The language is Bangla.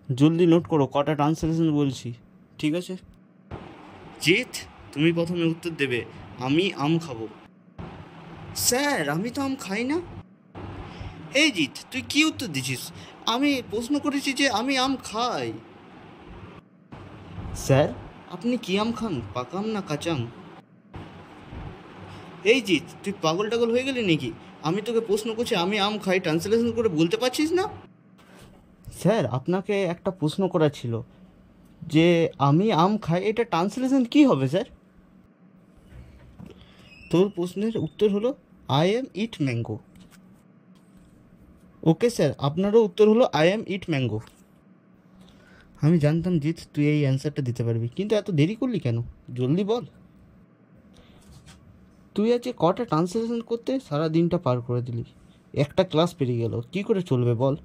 জলদি নোট করো, কটা ট্রান্সলেশন বলছি। ঠিক আছে জিৎ, তুমি প্রথমে উত্তর দেবে। আমি আম খাবো। স্যার আমি তো আম খাই না। এই জিৎ, তুই কি উত্তর দিছিস? আমি প্রশ্ন করেছি যে আমি আম খাই। স্যার আপনি কি আম খান, পাকা আম না কাঁচা আম? এই জিৎ, তুই পাগল টাগল হয়ে গেলি নাকি? আমি তোকে প্রশ্ন করছি আমি আম খাই, ট্রান্সলেশন করে বলতে পারছিস না? স্যার আপনাকে একটা প্রশ্ন করা ছিল যে আমি আম খাই, এটা ট্রান্সলেশন কি হবে স্যার? তোর প্রশ্নের উত্তর হলো I am it mango. Okay sir, আপনারও উত্তর হলো আই এম ইট ম্যাঙ্গো। আমি জানতাম জিৎ তুই এই অ্যান্সারটা দিতে পারবি, কিন্তু এত দেরি করলি কেন? জলদি বল। তুই আজকে কটা ট্রান্সলেশন করতে সারা দিনটা পার করে দিলি, একটা ক্লাস পেরিয়ে গেল, কি করে চলবে বল?